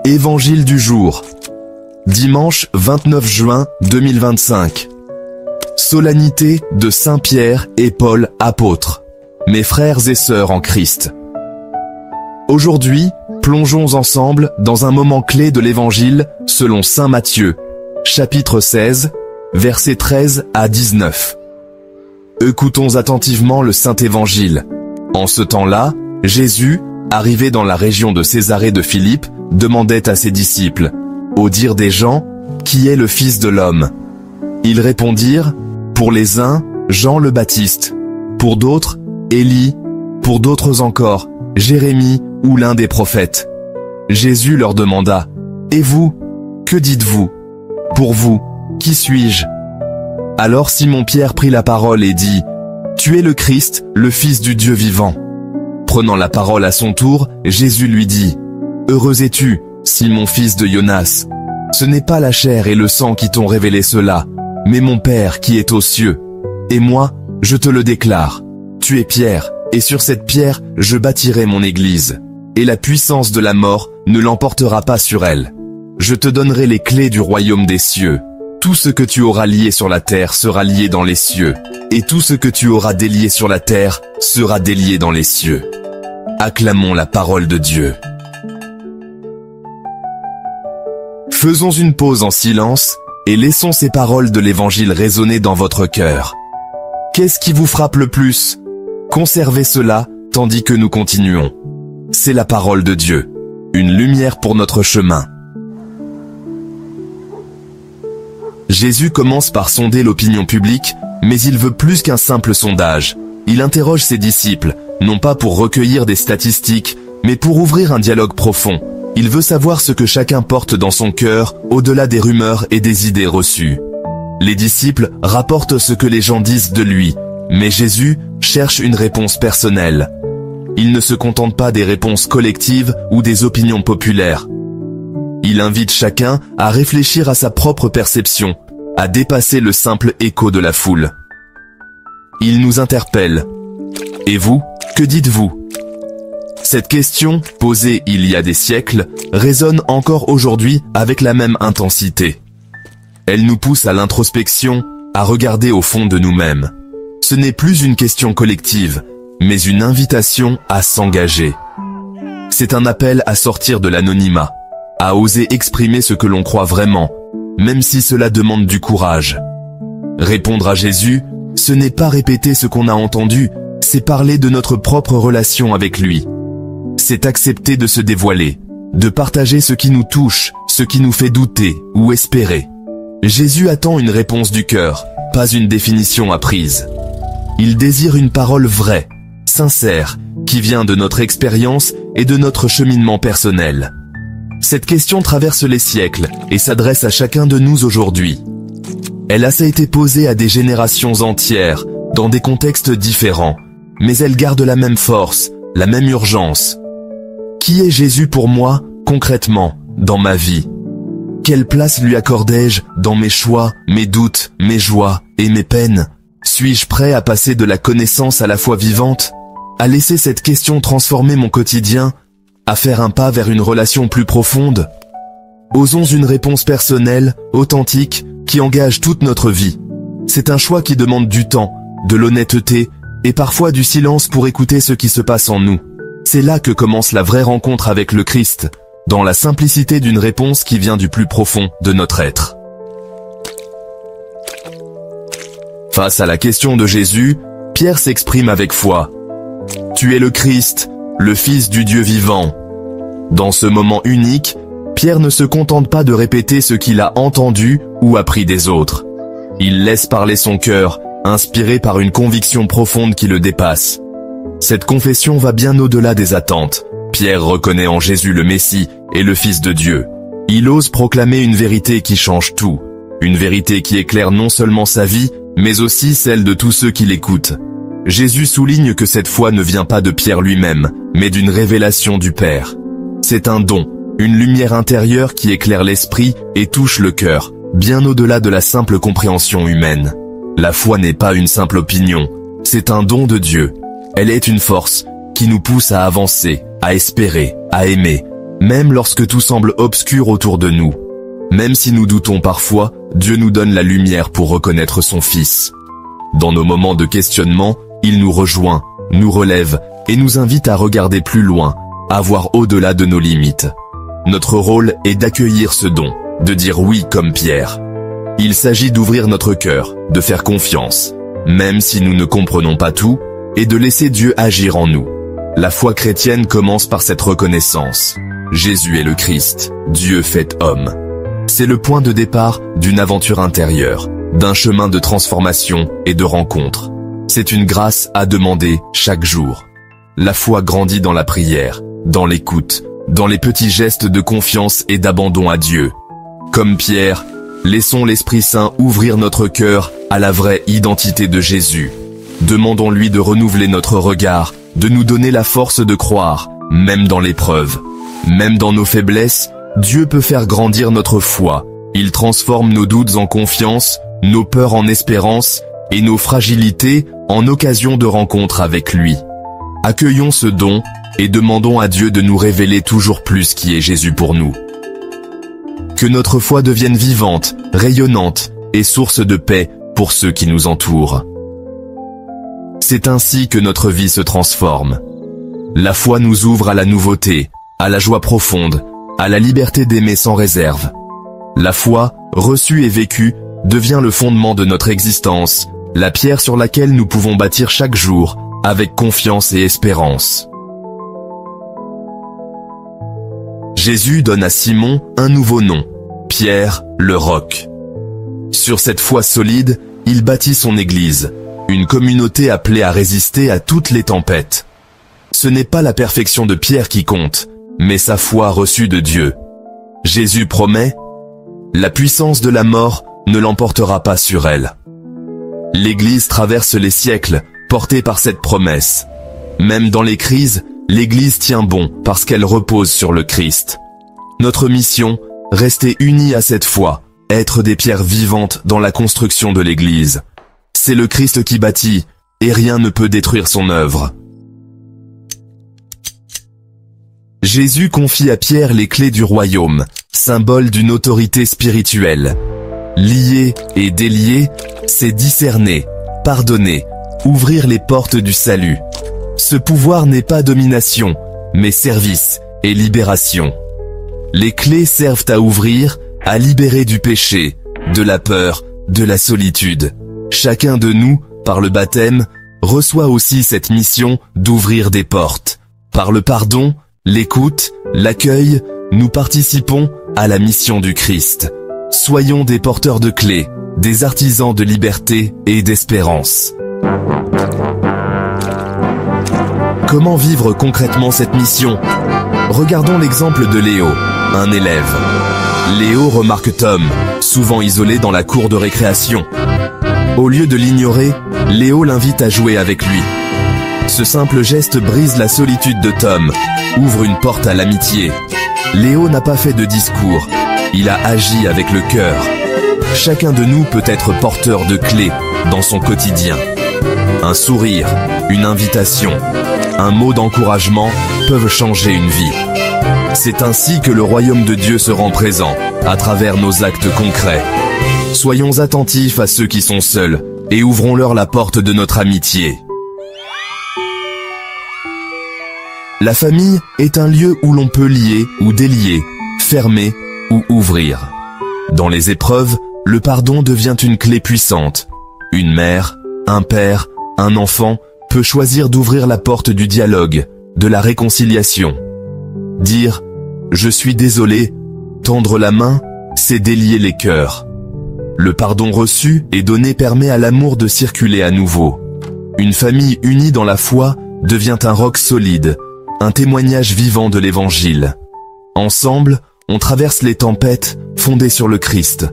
Évangile du jour. Dimanche 29 juin 2025. Solennité de Saint Pierre et Paul apôtres. Mes frères et sœurs en Christ. Aujourd'hui, plongeons ensemble dans un moment clé de l'Évangile selon Saint Matthieu, chapitre 16, versets 13 à 19. Écoutons attentivement le Saint-Évangile. En ce temps-là, Jésus, arrivé dans la région de Césarée de Philippe, demandait à ses disciples, au dire des gens, qui est le Fils de l'homme? Ils répondirent, pour les uns, Jean le Baptiste, pour d'autres, Élie, pour d'autres encore, Jérémie ou l'un des prophètes. Jésus leur demanda, et vous, que dites-vous? Pour vous, qui suis-je? Alors Simon-Pierre prit la parole et dit, tu es le Christ, le Fils du Dieu vivant. Prenant la parole à son tour, Jésus lui dit, heureux es-tu, Simon fils de Jonas. Ce n'est pas la chair et le sang qui t'ont révélé cela, mais mon Père qui est aux cieux. Et moi, je te le déclare, tu es Pierre, et sur cette pierre, je bâtirai mon église. Et la puissance de la mort ne l'emportera pas sur elle. Je te donnerai les clés du royaume des cieux. Tout ce que tu auras lié sur la terre sera lié dans les cieux, et tout ce que tu auras délié sur la terre sera délié dans les cieux. Acclamons la parole de Dieu. Faisons une pause en silence et laissons ces paroles de l'Évangile résonner dans votre cœur. Qu'est-ce qui vous frappe le plus? Conservez cela tandis que nous continuons. C'est la parole de Dieu, une lumière pour notre chemin. Jésus commence par sonder l'opinion publique, mais il veut plus qu'un simple sondage. Il interroge ses disciples, non pas pour recueillir des statistiques, mais pour ouvrir un dialogue profond. Il veut savoir ce que chacun porte dans son cœur, au-delà des rumeurs et des idées reçues. Les disciples rapportent ce que les gens disent de lui, mais Jésus cherche une réponse personnelle. Il ne se contente pas des réponses collectives ou des opinions populaires. Il invite chacun à réfléchir à sa propre perception, à dépasser le simple écho de la foule. Il nous interpelle. Et vous, que dites-vous? Cette question, posée il y a des siècles, résonne encore aujourd'hui avec la même intensité. Elle nous pousse à l'introspection, à regarder au fond de nous-mêmes. Ce n'est plus une question collective, mais une invitation à s'engager. C'est un appel à sortir de l'anonymat, à oser exprimer ce que l'on croit vraiment, même si cela demande du courage. Répondre à Jésus, ce n'est pas répéter ce qu'on a entendu, c'est parler de notre propre relation avec lui. C'est accepter de se dévoiler, de partager ce qui nous touche, ce qui nous fait douter ou espérer. Jésus attend une réponse du cœur, pas une définition apprise. Il désire une parole vraie, sincère, qui vient de notre expérience et de notre cheminement personnel. Cette question traverse les siècles et s'adresse à chacun de nous aujourd'hui. Elle a été posée à des générations entières, dans des contextes différents, mais elle garde la même force, la même urgence. Qui est Jésus pour moi, concrètement, dans ma vie? Quelle place lui accordai-je dans mes choix, mes doutes, mes joies et mes peines? Suis-je prêt à passer de la connaissance à la foi vivante? À laisser cette question transformer mon quotidien? À faire un pas vers une relation plus profonde? Osons une réponse personnelle, authentique, qui engage toute notre vie. C'est un choix qui demande du temps, de l'honnêteté, et parfois du silence pour écouter ce qui se passe en nous. C'est là que commence la vraie rencontre avec le Christ, dans la simplicité d'une réponse qui vient du plus profond de notre être. Face à la question de Jésus, Pierre s'exprime avec foi. Tu es le Christ, le Fils du Dieu vivant. Dans ce moment unique, Pierre ne se contente pas de répéter ce qu'il a entendu ou appris des autres. Il laisse parler son cœur, inspiré par une conviction profonde qui le dépasse. Cette confession va bien au-delà des attentes. Pierre reconnaît en Jésus le Messie et le Fils de Dieu. Il ose proclamer une vérité qui change tout. Une vérité qui éclaire non seulement sa vie, mais aussi celle de tous ceux qui l'écoutent. Jésus souligne que cette foi ne vient pas de Pierre lui-même, mais d'une révélation du Père. C'est un don, une lumière intérieure qui éclaire l'esprit et touche le cœur, bien au-delà de la simple compréhension humaine. La foi n'est pas une simple opinion, c'est un don de Dieu. Elle est une force qui nous pousse à avancer, à espérer, à aimer, même lorsque tout semble obscur autour de nous. Même si nous doutons parfois, Dieu nous donne la lumière pour reconnaître son Fils. Dans nos moments de questionnement, il nous rejoint, nous relève et nous invite à regarder plus loin, à voir au-delà de nos limites. Notre rôle est d'accueillir ce don, de dire oui comme Pierre. Il s'agit d'ouvrir notre cœur, de faire confiance, même si nous ne comprenons pas tout, et de laisser Dieu agir en nous. La foi chrétienne commence par cette reconnaissance. Jésus est le Christ, Dieu fait homme. C'est le point de départ d'une aventure intérieure, d'un chemin de transformation et de rencontre. C'est une grâce à demander chaque jour. La foi grandit dans la prière, dans l'écoute, dans les petits gestes de confiance et d'abandon à Dieu. Comme Pierre, laissons l'Esprit Saint ouvrir notre cœur à la vraie identité de Jésus. Demandons-lui de renouveler notre regard, de nous donner la force de croire, même dans l'épreuve. Même dans nos faiblesses, Dieu peut faire grandir notre foi. Il transforme nos doutes en confiance, nos peurs en espérance, et nos fragilités en occasion de rencontre avec lui. Accueillons ce don et demandons à Dieu de nous révéler toujours plus qui est Jésus pour nous. Que notre foi devienne vivante, rayonnante et source de paix pour ceux qui nous entourent. C'est ainsi que notre vie se transforme. La foi nous ouvre à la nouveauté, à la joie profonde, à la liberté d'aimer sans réserve. La foi, reçue et vécue, devient le fondement de notre existence, la pierre sur laquelle nous pouvons bâtir chaque jour, avec confiance et espérance. Jésus donne à Simon un nouveau nom, Pierre, le roc. Sur cette foi solide, il bâtit son Église, une communauté appelée à résister à toutes les tempêtes. Ce n'est pas la perfection de Pierre qui compte, mais sa foi reçue de Dieu. Jésus promet, la puissance de la mort ne l'emportera pas sur elle. L'Église traverse les siècles, portée par cette promesse. Même dans les crises, l'Église tient bon parce qu'elle repose sur le Christ. Notre mission, rester unis à cette foi, être des pierres vivantes dans la construction de l'Église. C'est le Christ qui bâtit, et rien ne peut détruire son œuvre. Jésus confie à Pierre les clés du royaume, symbole d'une autorité spirituelle. Lier et délier, c'est discerner, pardonner, ouvrir les portes du salut. Ce pouvoir n'est pas domination, mais service et libération. Les clés servent à ouvrir, à libérer du péché, de la peur, de la solitude. Chacun de nous, par le baptême, reçoit aussi cette mission d'ouvrir des portes. Par le pardon, l'écoute, l'accueil, nous participons à la mission du Christ. Soyons des porteurs de clés, des artisans de liberté et d'espérance. Comment vivre concrètement cette mission? Regardons l'exemple de Léo, un élève. Léo remarque Tom, souvent isolé dans la cour de récréation. Au lieu de l'ignorer, Léo l'invite à jouer avec lui. Ce simple geste brise la solitude de Tom, ouvre une porte à l'amitié. Léo n'a pas fait de discours, il a agi avec le cœur. Chacun de nous peut être porteur de clés dans son quotidien. Un sourire, une invitation, un mot d'encouragement peuvent changer une vie. C'est ainsi que le royaume de Dieu se rend présent, à travers nos actes concrets. Soyons attentifs à ceux qui sont seuls et ouvrons-leur la porte de notre amitié. La famille est un lieu où l'on peut lier ou délier, fermer ou ouvrir. Dans les épreuves, le pardon devient une clé puissante. Une mère, un père, un enfant peut choisir d'ouvrir la porte du dialogue, de la réconciliation. Dire « je suis désolé », tendre la main, c'est délier les cœurs. Le pardon reçu et donné permet à l'amour de circuler à nouveau. Une famille unie dans la foi devient un roc solide, un témoignage vivant de l'Évangile. Ensemble, on traverse les tempêtes fondées sur le Christ.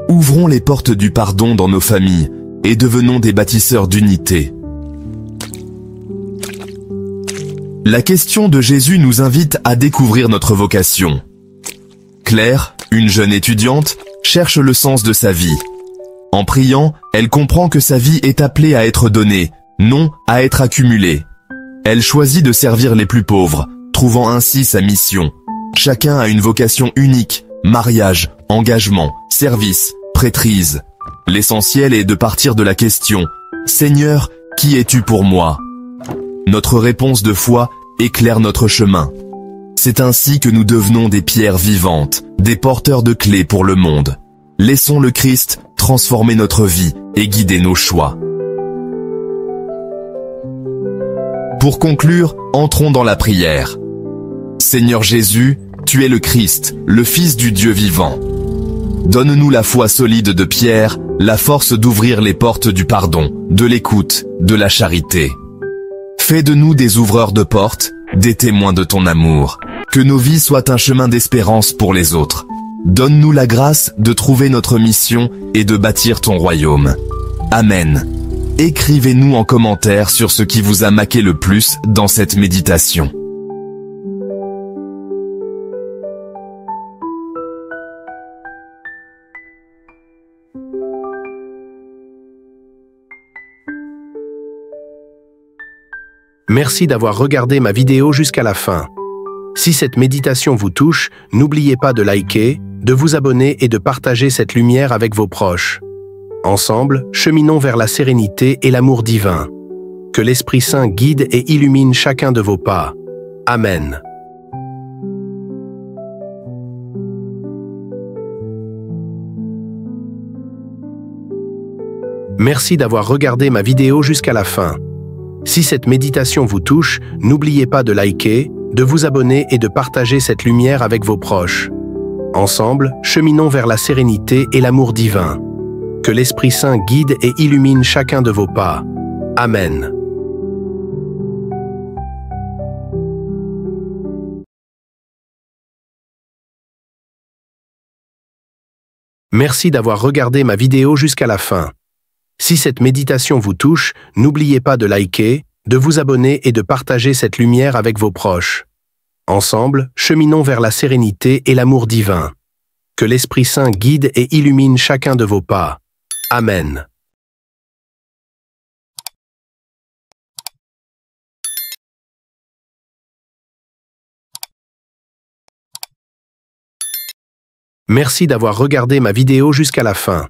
Ouvrons les portes du pardon dans nos familles et devenons des bâtisseurs d'unité. La question de Jésus nous invite à découvrir notre vocation. Claire, une jeune étudiante, cherche le sens de sa vie. En priant, elle comprend que sa vie est appelée à être donnée, non à être accumulée. Elle choisit de servir les plus pauvres, trouvant ainsi sa mission. Chacun a une vocation unique, mariage, engagement, service, prêtrise. L'essentiel est de partir de la question « Seigneur, qui es-tu pour moi ?» Notre réponse de foi éclaire notre chemin. C'est ainsi que nous devenons des pierres vivantes, des porteurs de clés pour le monde. Laissons le Christ transformer notre vie et guider nos choix. Pour conclure, entrons dans la prière. Seigneur Jésus, tu es le Christ, le Fils du Dieu vivant. Donne-nous la foi solide de Pierre, la force d'ouvrir les portes du pardon, de l'écoute, de la charité. Fais de nous des ouvreurs de portes, des témoins de ton amour. Que nos vies soient un chemin d'espérance pour les autres. Donne-nous la grâce de trouver notre mission et de bâtir ton royaume. Amen. Écrivez-nous en commentaire sur ce qui vous a marqué le plus dans cette méditation. Merci d'avoir regardé ma vidéo jusqu'à la fin. Si cette méditation vous touche, n'oubliez pas de liker, de vous abonner et de partager cette lumière avec vos proches. Ensemble, cheminons vers la sérénité et l'amour divin. Que l'Esprit Saint guide et illumine chacun de vos pas. Amen. Merci d'avoir regardé ma vidéo jusqu'à la fin. Si cette méditation vous touche, n'oubliez pas de liker, de vous abonner et de partager cette lumière avec vos proches. Ensemble, cheminons vers la sérénité et l'amour divin. Que l'Esprit Saint guide et illumine chacun de vos pas. Amen. Merci d'avoir regardé ma vidéo jusqu'à la fin. Si cette méditation vous touche, n'oubliez pas de liker, de vous abonner et de partager cette lumière avec vos proches. Ensemble, cheminons vers la sérénité et l'amour divin. Que l'Esprit Saint guide et illumine chacun de vos pas. Amen. Merci d'avoir regardé ma vidéo jusqu'à la fin.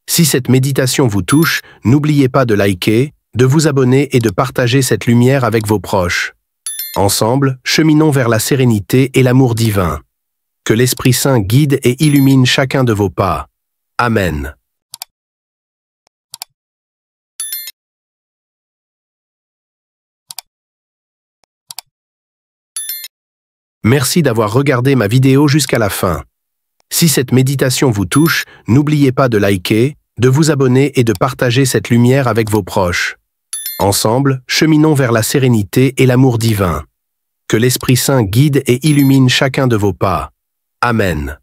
Si cette méditation vous touche, n'oubliez pas de liker, de vous abonner et de partager cette lumière avec vos proches. Ensemble, cheminons vers la sérénité et l'amour divin. Que l'Esprit Saint guide et illumine chacun de vos pas. Amen. Merci d'avoir regardé ma vidéo jusqu'à la fin. Si cette méditation vous touche, n'oubliez pas de liker, de vous abonner et de partager cette lumière avec vos proches. Ensemble, cheminons vers la sérénité et l'amour divin. Que l'Esprit Saint guide et illumine chacun de vos pas. Amen.